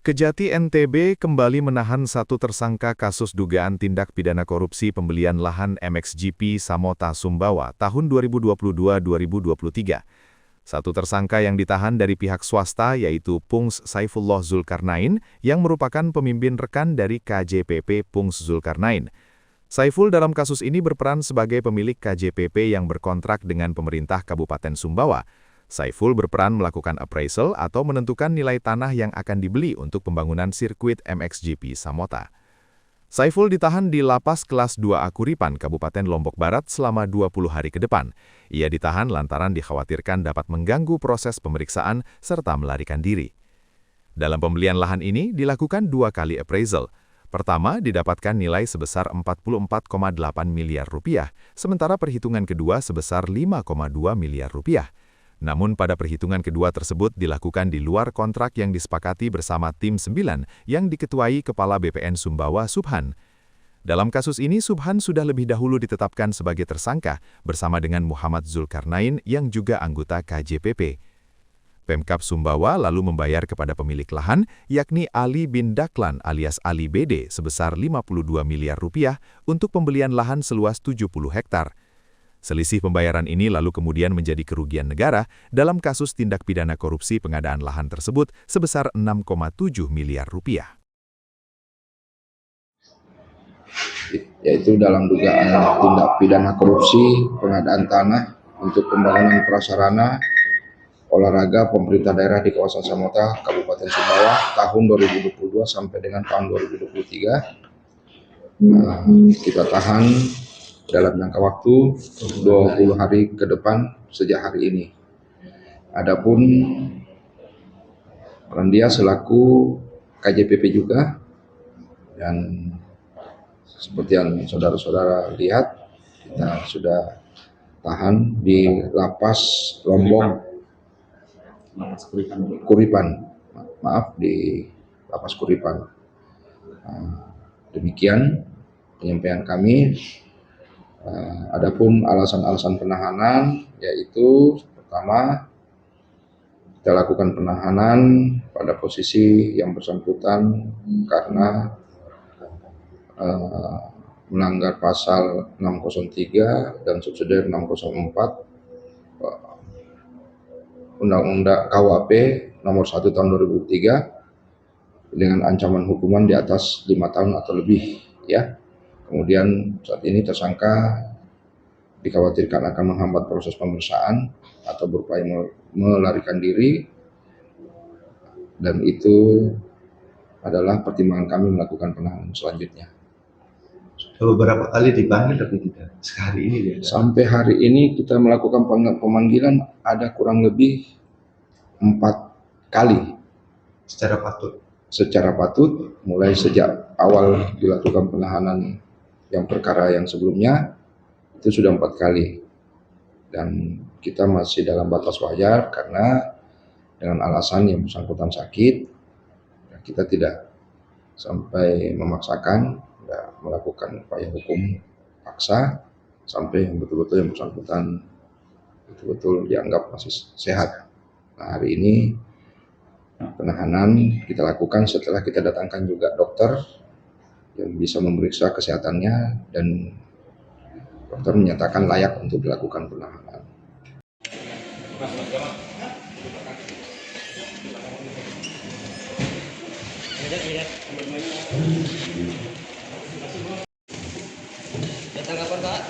Kejati NTB kembali menahan satu tersangka kasus dugaan tindak pidana korupsi pembelian lahan MXGP Samota Sumbawa tahun 2022-2023. Satu tersangka yang ditahan dari pihak swasta yaitu Pungs Saifullah Zulkarnain yang merupakan pemimpin rekan dari KJPP Pungs Zulkarnain. Saiful dalam kasus ini berperan sebagai pemilik KJPP yang berkontrak dengan pemerintah Kabupaten Sumbawa. Saiful berperan melakukan appraisal atau menentukan nilai tanah yang akan dibeli untuk pembangunan sirkuit MXGP Samota. Saiful ditahan di Lapas Kelas 2A Kuripan, Kabupaten Lombok Barat selama 20 hari ke depan. Ia ditahan lantaran dikhawatirkan dapat mengganggu proses pemeriksaan serta melarikan diri. Dalam pembelian lahan ini dilakukan 2 kali appraisal. Pertama, didapatkan nilai sebesar 44,8 miliar rupiah, sementara perhitungan kedua sebesar 5,2 miliar rupiah. Namun pada perhitungan kedua tersebut dilakukan di luar kontrak yang disepakati bersama Tim 9 yang diketuai Kepala BPN Sumbawa Subhan. Dalam kasus ini Subhan sudah lebih dahulu ditetapkan sebagai tersangka bersama dengan Muhammad Zulkarnain yang juga anggota KJPP. Pemkab Sumbawa lalu membayar kepada pemilik lahan yakni Ali bin Daklan alias Ali BD sebesar 52 miliar rupiah untuk pembelian lahan seluas 70 hektar. Selisih pembayaran ini lalu kemudian menjadi kerugian negara dalam kasus tindak pidana korupsi pengadaan lahan tersebut sebesar 6,7 miliar rupiah. Yaitu dalam dugaan tindak pidana korupsi pengadaan tanah untuk pembangunan prasarana olahraga pemerintah daerah di kawasan Samota, Kabupaten Sumbawa tahun 2022 sampai dengan tahun 2023. Kita tahan dalam jangka waktu 20 hari ke depan sejak hari ini. Adapun dia selaku KJPP juga, dan seperti yang saudara-saudara lihat, kita sudah tahan di Lapas Lombok Kuripan, di Lapas Kuripan. Demikian penyampaian kami. Adapun alasan-alasan penahanan yaitu pertama, kita lakukan penahanan pada posisi yang bersangkutan karena melanggar pasal 603 dan subsidiar 604 Undang-Undang KUHP nomor 1 tahun 2003 dengan ancaman hukuman di atas 5 tahun atau lebih, ya. Kemudian saat ini tersangka dikhawatirkan akan menghambat proses pemeriksaan atau berupaya melarikan diri, dan itu adalah pertimbangan kami melakukan penahanan selanjutnya. Beberapa kali dipanggil tapi tidak sehari ini ya? Sampai hari ini kita melakukan pemanggilan ada kurang lebih 4 kali secara patut, mulai sejak awal dilakukan penahanan yang perkara yang sebelumnya itu sudah 4 kali, dan kita masih dalam batas wajar karena dengan alasan yang bersangkutan sakit, kita tidak sampai memaksakan melakukan upaya hukum paksa sampai yang betul-betul yang bersangkutan betul-betul dianggap masih sehat. Nah, hari ini penahanan kita lakukan setelah kita datangkan juga dokter yang bisa memeriksa kesehatannya, dan dokter menyatakan layak untuk dilakukan penahanan. Tanggapan Pak?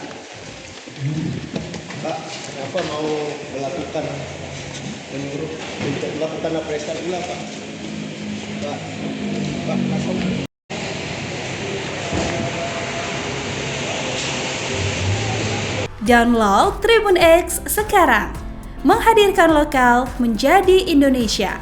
Pak, kenapa mau melakukan menyuruh untuk melakukan appraisal ulang, Pak? Pak, kenapa? Download Tribun X sekarang, menghadirkan lokal menjadi Indonesia.